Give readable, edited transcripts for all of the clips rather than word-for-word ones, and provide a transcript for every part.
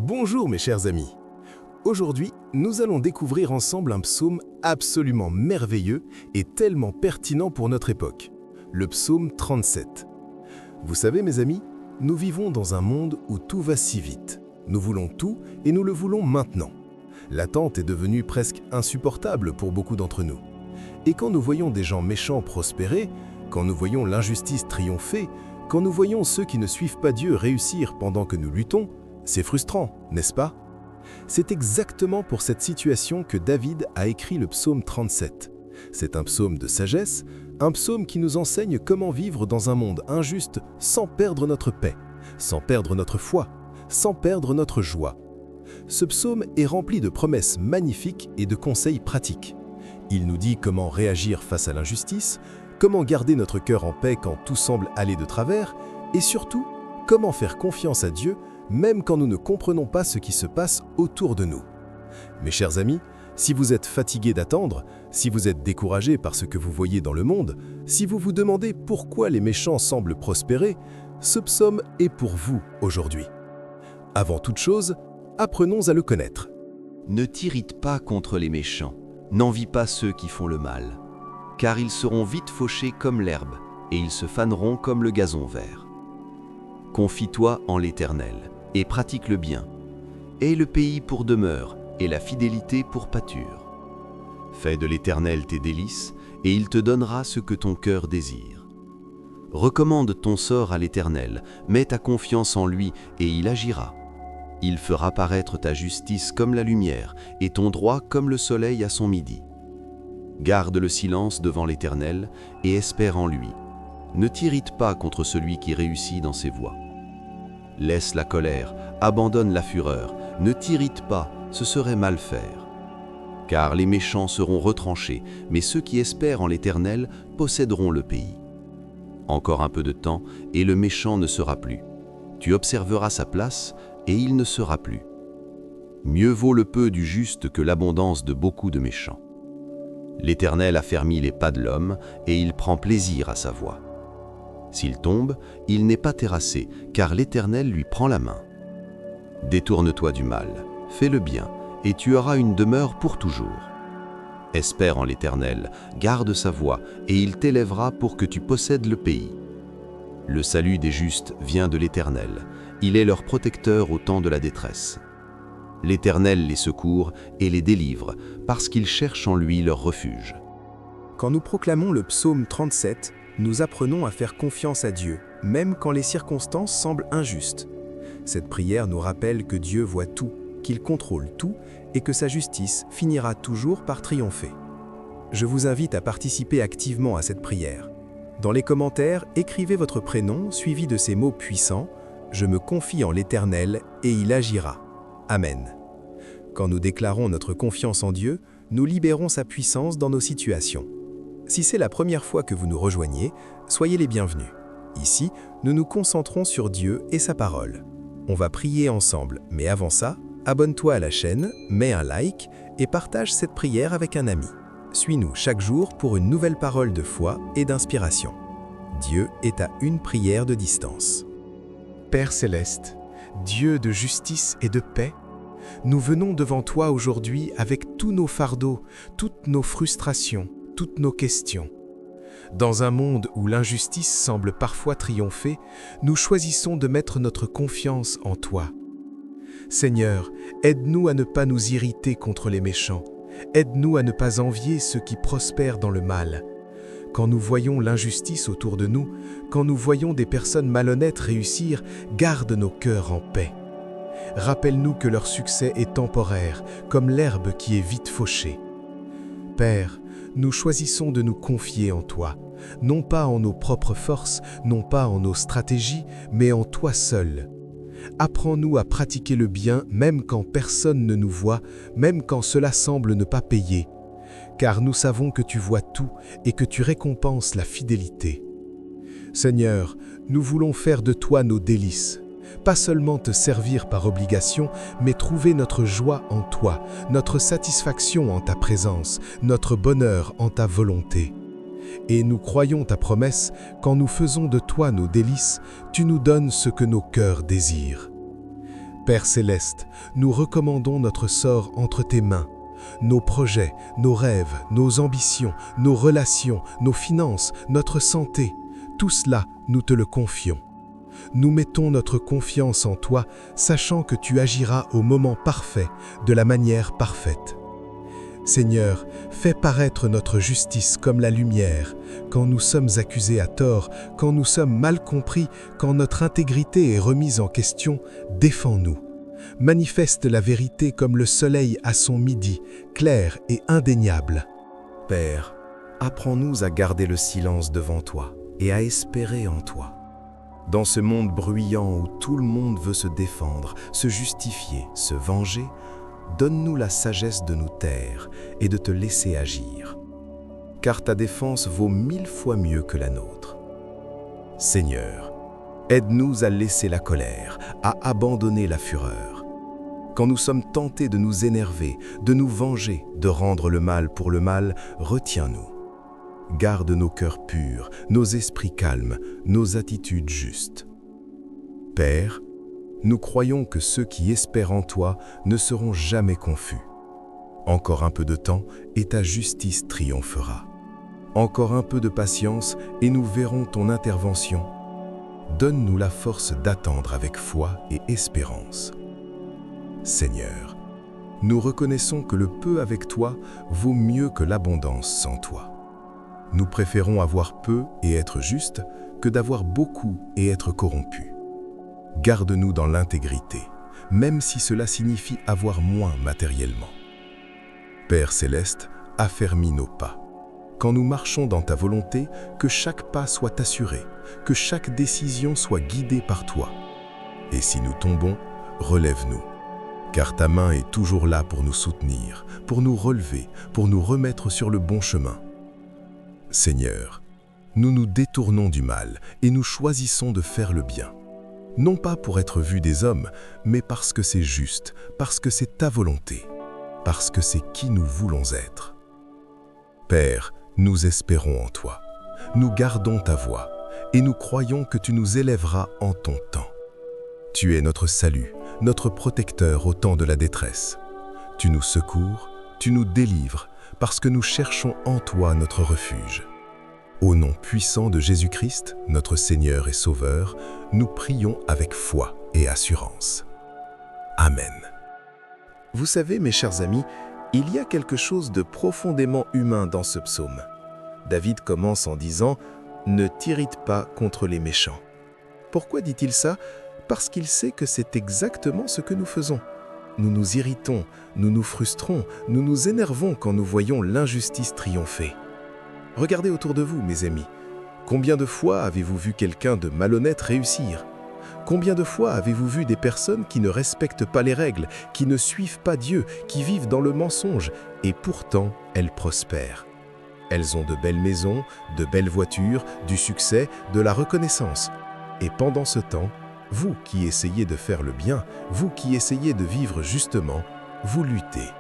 Bonjour mes chers amis. Aujourd'hui, nous allons découvrir ensemble un psaume absolument merveilleux et tellement pertinent pour notre époque, le psaume 37. Vous savez mes amis, nous vivons dans un monde où tout va si vite. Nous voulons tout et nous le voulons maintenant. L'attente est devenue presque insupportable pour beaucoup d'entre nous. Et quand nous voyons des gens méchants prospérer, quand nous voyons l'injustice triompher, quand nous voyons ceux qui ne suivent pas Dieu réussir pendant que nous luttons, c'est frustrant, n'est-ce pas? C'est exactement pour cette situation que David a écrit le psaume 37. C'est un psaume de sagesse, un psaume qui nous enseigne comment vivre dans un monde injuste sans perdre notre paix, sans perdre notre foi, sans perdre notre joie. Ce psaume est rempli de promesses magnifiques et de conseils pratiques. Il nous dit comment réagir face à l'injustice, comment garder notre cœur en paix quand tout semble aller de travers, et surtout, comment faire confiance à Dieu même quand nous ne comprenons pas ce qui se passe autour de nous. Mes chers amis, si vous êtes fatigués d'attendre, si vous êtes découragés par ce que vous voyez dans le monde, si vous vous demandez pourquoi les méchants semblent prospérer, ce psaume est pour vous aujourd'hui. Avant toute chose, apprenons à le connaître. Ne t'irrite pas contre les méchants, n'envie pas ceux qui font le mal, car ils seront vite fauchés comme l'herbe, et ils se faneront comme le gazon vert. Confie-toi en l'Éternel, et pratique le bien. Aie le pays pour demeure, et la fidélité pour pâture. Fais de l'Éternel tes délices, et il te donnera ce que ton cœur désire. Recommande ton sort à l'Éternel, mets ta confiance en lui, et il agira. Il fera paraître ta justice comme la lumière, et ton droit comme le soleil à son midi. Garde le silence devant l'Éternel, et espère en lui. Ne t'irrite pas contre celui qui réussit dans ses voies. Laisse la colère, abandonne la fureur, ne t'irrite pas, ce serait mal faire. Car les méchants seront retranchés, mais ceux qui espèrent en l'Éternel posséderont le pays. Encore un peu de temps, et le méchant ne sera plus. Tu observeras sa place, et il ne sera plus. Mieux vaut le peu du juste que l'abondance de beaucoup de méchants. L'Éternel affermit les pas de l'homme, et il prend plaisir à sa voie. S'il tombe, il n'est pas terrassé, car l'Éternel lui prend la main. Détourne-toi du mal, fais le bien, et tu auras une demeure pour toujours. Espère en l'Éternel, garde sa voie, et il t'élèvera pour que tu possèdes le pays. Le salut des justes vient de l'Éternel, il est leur protecteur au temps de la détresse. L'Éternel les secourt et les délivre, parce qu'ils cherchent en lui leur refuge. Quand nous proclamons le psaume 37, nous apprenons à faire confiance à Dieu, même quand les circonstances semblent injustes. Cette prière nous rappelle que Dieu voit tout, qu'il contrôle tout et que sa justice finira toujours par triompher. Je vous invite à participer activement à cette prière. Dans les commentaires, écrivez votre prénom suivi de ces mots puissants « Je me confie en l'Éternel et il agira ». Amen. Quand nous déclarons notre confiance en Dieu, nous libérons sa puissance dans nos situations. Si c'est la première fois que vous nous rejoignez, soyez les bienvenus. Ici, nous nous concentrons sur Dieu et sa parole. On va prier ensemble, mais avant ça, abonne-toi à la chaîne, mets un like et partage cette prière avec un ami. Suis-nous chaque jour pour une nouvelle parole de foi et d'inspiration. Dieu est à une prière de distance. Père céleste, Dieu de justice et de paix, nous venons devant toi aujourd'hui avec tous nos fardeaux, toutes nos frustrations, toutes nos questions. Dans un monde où l'injustice semble parfois triompher, nous choisissons de mettre notre confiance en toi. Seigneur, aide-nous à ne pas nous irriter contre les méchants. Aide-nous à ne pas envier ceux qui prospèrent dans le mal. Quand nous voyons l'injustice autour de nous, quand nous voyons des personnes malhonnêtes réussir, garde nos cœurs en paix. Rappelle-nous que leur succès est temporaire, comme l'herbe qui est vite fauchée. Père, nous choisissons de nous confier en toi, non pas en nos propres forces, non pas en nos stratégies, mais en toi seul. Apprends-nous à pratiquer le bien même quand personne ne nous voit, même quand cela semble ne pas payer, car nous savons que tu vois tout et que tu récompenses la fidélité. Seigneur, nous voulons faire de toi nos délices, pas seulement te servir par obligation, mais trouver notre joie en toi, notre satisfaction en ta présence, notre bonheur en ta volonté. Et nous croyons ta promesse, quand nous faisons de toi nos délices, tu nous donnes ce que nos cœurs désirent. Père céleste, nous recommandons notre sort entre tes mains. Nos projets, nos rêves, nos ambitions, nos relations, nos finances, notre santé, tout cela, nous te le confions. Nous mettons notre confiance en toi, sachant que tu agiras au moment parfait, de la manière parfaite. Seigneur, fais paraître notre justice comme la lumière, quand nous sommes accusés à tort, quand nous sommes mal compris, quand notre intégrité est remise en question, défends-nous. Manifeste la vérité comme le soleil à son midi, clair et indéniable. Père, apprends-nous à garder le silence devant toi et à espérer en toi. Dans ce monde bruyant où tout le monde veut se défendre, se justifier, se venger, donne-nous la sagesse de nous taire et de te laisser agir. Car ta défense vaut 1000 fois mieux que la nôtre. Seigneur, aide-nous à laisser la colère, à abandonner la fureur. Quand nous sommes tentés de nous énerver, de nous venger, de rendre le mal pour le mal, retiens-nous. Garde nos cœurs purs, nos esprits calmes, nos attitudes justes. Père, nous croyons que ceux qui espèrent en toi ne seront jamais confus. Encore un peu de temps et ta justice triomphera. Encore un peu de patience et nous verrons ton intervention. Donne-nous la force d'attendre avec foi et espérance. Seigneur, nous reconnaissons que le peu avec toi vaut mieux que l'abondance sans toi. Nous préférons avoir peu et être juste que d'avoir beaucoup et être corrompus. Garde-nous dans l'intégrité, même si cela signifie avoir moins matériellement. Père céleste, affermis nos pas. Quand nous marchons dans ta volonté, que chaque pas soit assuré, que chaque décision soit guidée par toi. Et si nous tombons, relève-nous, car ta main est toujours là pour nous soutenir, pour nous relever, pour nous remettre sur le bon chemin. Seigneur, nous nous détournons du mal et nous choisissons de faire le bien. Non pas pour être vus des hommes, mais parce que c'est juste, parce que c'est ta volonté, parce que c'est qui nous voulons être. Père, nous espérons en toi, nous gardons ta voix et nous croyons que tu nous élèveras en ton temps. Tu es notre salut, notre protecteur au temps de la détresse. Tu nous secours, tu nous délivres, parce que nous cherchons en toi notre refuge. Au nom puissant de Jésus-Christ, notre Seigneur et Sauveur, nous prions avec foi et assurance. Amen. Vous savez, mes chers amis, il y a quelque chose de profondément humain dans ce psaume. David commence en disant « Ne t'irrite pas contre les méchants ». Pourquoi dit-il ça? Parce qu'il sait que c'est exactement ce que nous faisons. Nous nous irritons, nous nous frustrons, nous nous énervons quand nous voyons l'injustice triompher. Regardez autour de vous, mes amis. Combien de fois avez-vous vu quelqu'un de malhonnête réussir? Combien de fois avez-vous vu des personnes qui ne respectent pas les règles, qui ne suivent pas Dieu, qui vivent dans le mensonge, et pourtant elles prospèrent? Elles ont de belles maisons, de belles voitures, du succès, de la reconnaissance. Et pendant ce temps, vous qui essayez de faire le bien, vous qui essayez de vivre justement, vous luttez.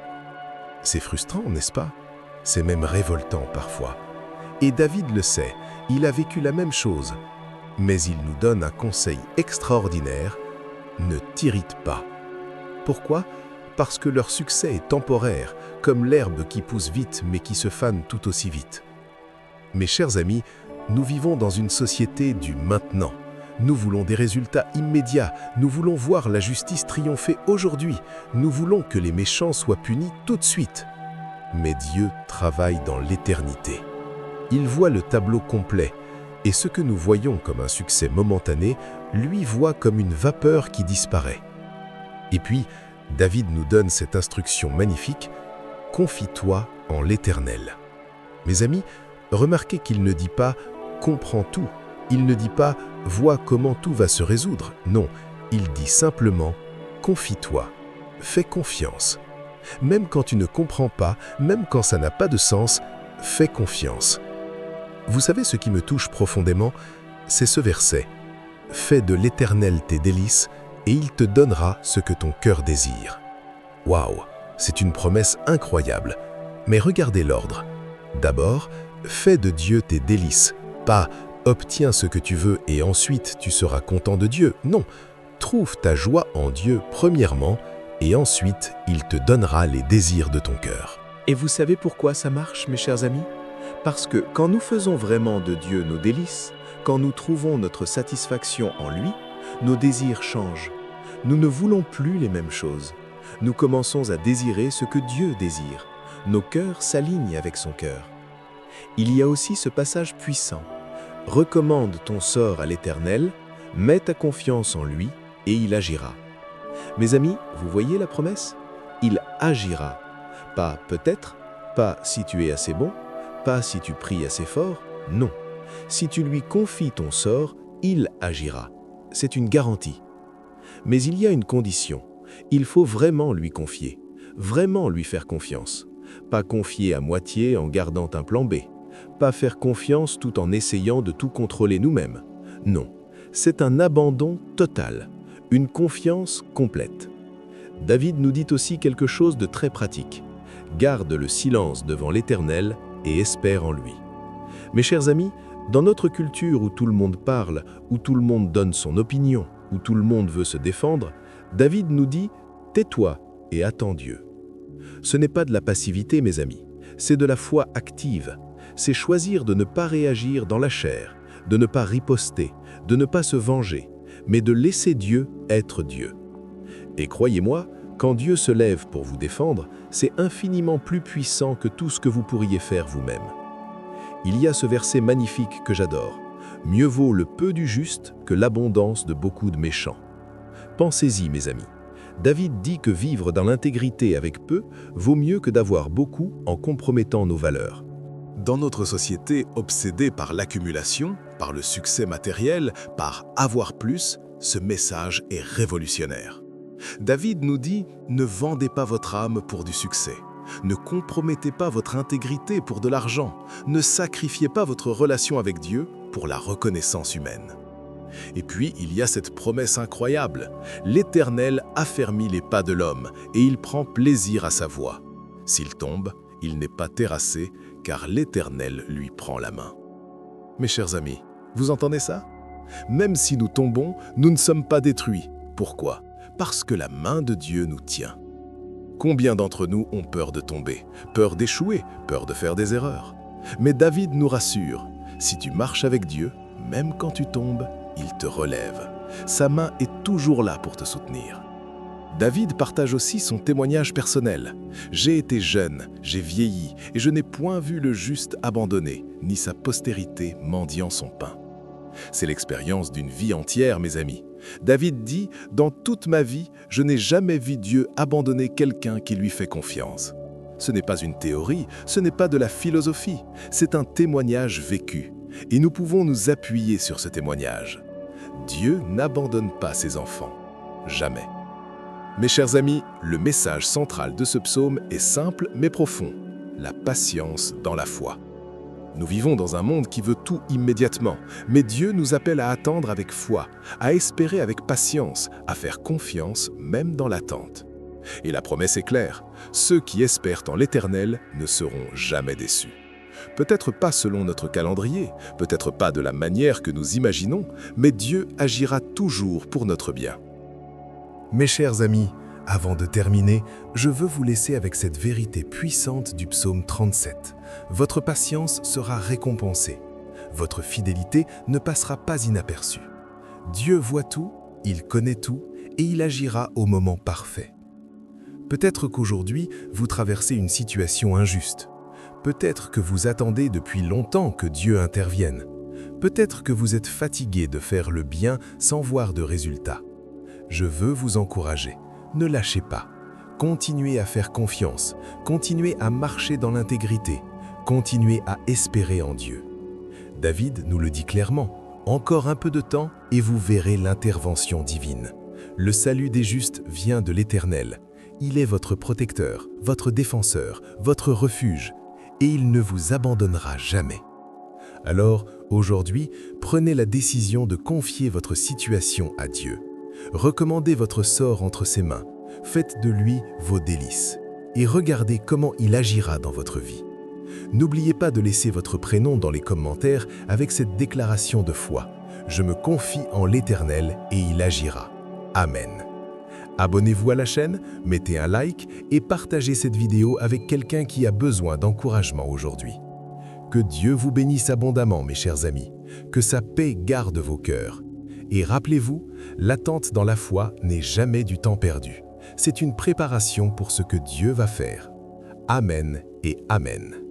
C'est frustrant, n'est-ce pas? C'est même révoltant parfois. Et David le sait, il a vécu la même chose. Mais il nous donne un conseil extraordinaire, ne t'irrite pas. Pourquoi? Parce que leur succès est temporaire, comme l'herbe qui pousse vite mais qui se fane tout aussi vite. Mes chers amis, nous vivons dans une société du maintenant. Nous voulons des résultats immédiats, nous voulons voir la justice triompher aujourd'hui, nous voulons que les méchants soient punis tout de suite. Mais Dieu travaille dans l'éternité. Il voit le tableau complet, et ce que nous voyons comme un succès momentané, lui voit comme une vapeur qui disparaît. Et puis, David nous donne cette instruction magnifique, « Confie-toi en l'Éternel ». Mes amis, remarquez qu'il ne dit pas « comprends tout ». Il ne dit pas « vois comment tout va se résoudre ». Non, il dit simplement « confie-toi, fais confiance ». Même quand tu ne comprends pas, même quand ça n'a pas de sens, fais confiance. Vous savez ce qui me touche profondément? C'est ce verset. « Fais de l'Éternel tes délices, et il te donnera ce que ton cœur désire. » Waouh, c'est une promesse incroyable. Mais regardez l'ordre. D'abord, fais de Dieu tes délices, pas « obtiens ce que tu veux et ensuite tu seras content de Dieu ». Non, Trouve ta joie en Dieu premièrement, et ensuite il te donnera les désirs de ton cœur. Et vous savez pourquoi ça marche, mes chers amis? Parce que quand nous faisons vraiment de Dieu nos délices, quand nous trouvons notre satisfaction en lui, nos désirs changent. Nous ne voulons plus les mêmes choses. Nous commençons à désirer ce que Dieu désire. Nos cœurs s'alignent avec son cœur. Il y a aussi ce passage puissant. Recommande ton sort à l'Éternel, mets ta confiance en lui et il agira. Mes amis, vous voyez la promesse? Il agira. Pas peut-être, pas si tu es assez bon, pas si tu pries assez fort, non. Si tu lui confies ton sort, il agira. C'est une garantie. Mais il y a une condition. Il faut vraiment lui confier, vraiment lui faire confiance. Pas confier à moitié en gardant un plan B. Pas faire confiance tout en essayant de tout contrôler nous-mêmes. Non, c'est un abandon total, une confiance complète. David nous dit aussi quelque chose de très pratique. Garde le silence devant l'Éternel et espère en lui. Mes chers amis, dans notre culture où tout le monde parle, où tout le monde donne son opinion, où tout le monde veut se défendre, David nous dit « Tais-toi et attends Dieu ». Ce n'est pas de la passivité, mes amis, c'est de la foi active. C'est choisir de ne pas réagir dans la chair, de ne pas riposter, de ne pas se venger, mais de laisser Dieu être Dieu. Et croyez-moi, quand Dieu se lève pour vous défendre, c'est infiniment plus puissant que tout ce que vous pourriez faire vous-même. Il y a ce verset magnifique que j'adore. « Mieux vaut le peu du juste que l'abondance de beaucoup de méchants ». Pensez-y, mes amis. David dit que vivre dans l'intégrité avec peu vaut mieux que d'avoir beaucoup en compromettant nos valeurs. Dans notre société obsédée par l'accumulation, par le succès matériel, par avoir plus, ce message est révolutionnaire. David nous dit « Ne vendez pas votre âme pour du succès. Ne compromettez pas votre intégrité pour de l'argent. Ne sacrifiez pas votre relation avec Dieu pour la reconnaissance humaine. » Et puis, il y a cette promesse incroyable. L'Éternel affermit les pas de l'homme et il prend plaisir à sa voie. S'il tombe, il n'est pas terrassé, car l'Éternel lui prend la main. Mes chers amis, vous entendez ça? Même si nous tombons, nous ne sommes pas détruits. Pourquoi? Parce que la main de Dieu nous tient. Combien d'entre nous ont peur de tomber, peur d'échouer, peur de faire des erreurs? Mais David nous rassure, si tu marches avec Dieu, même quand tu tombes, il te relève. Sa main est toujours là pour te soutenir. David partage aussi son témoignage personnel. « J'ai été jeune, j'ai vieilli, et je n'ai point vu le juste abandonné, ni sa postérité mendiant son pain. » C'est l'expérience d'une vie entière, mes amis. David dit « Dans toute ma vie, je n'ai jamais vu Dieu abandonner quelqu'un qui lui fait confiance. » Ce n'est pas une théorie, ce n'est pas de la philosophie, c'est un témoignage vécu. Et nous pouvons nous appuyer sur ce témoignage. Dieu n'abandonne pas ses enfants. Jamais. Mes chers amis, le message central de ce psaume est simple mais profond. La patience dans la foi. Nous vivons dans un monde qui veut tout immédiatement, mais Dieu nous appelle à attendre avec foi, à espérer avec patience, à faire confiance même dans l'attente. Et la promesse est claire, ceux qui espèrent en l'Éternel ne seront jamais déçus. Peut-être pas selon notre calendrier, peut-être pas de la manière que nous imaginons, mais Dieu agira toujours pour notre bien. Mes chers amis, avant de terminer, je veux vous laisser avec cette vérité puissante du psaume 37. Votre patience sera récompensée. Votre fidélité ne passera pas inaperçue. Dieu voit tout, il connaît tout et il agira au moment parfait. Peut-être qu'aujourd'hui, vous traversez une situation injuste. Peut-être que vous attendez depuis longtemps que Dieu intervienne. Peut-être que vous êtes fatigué de faire le bien sans voir de résultat. Je veux vous encourager. Ne lâchez pas. Continuez à faire confiance. Continuez à marcher dans l'intégrité. Continuez à espérer en Dieu. David nous le dit clairement. Encore un peu de temps et vous verrez l'intervention divine. Le salut des justes vient de l'Éternel. Il est votre protecteur, votre défenseur, votre refuge. Et il ne vous abandonnera jamais. Alors, aujourd'hui, prenez la décision de confier votre situation à Dieu. Recommandez votre sort entre ses mains, faites de lui vos délices, et regardez comment il agira dans votre vie. N'oubliez pas de laisser votre prénom dans les commentaires avec cette déclaration de foi. Je me confie en l'Éternel et il agira. Amen. Abonnez-vous à la chaîne, mettez un like et partagez cette vidéo avec quelqu'un qui a besoin d'encouragement aujourd'hui. Que Dieu vous bénisse abondamment, mes chers amis, que sa paix garde vos cœurs. Et rappelez-vous, l'attente dans la foi n'est jamais du temps perdu. C'est une préparation pour ce que Dieu va faire. Amen et Amen.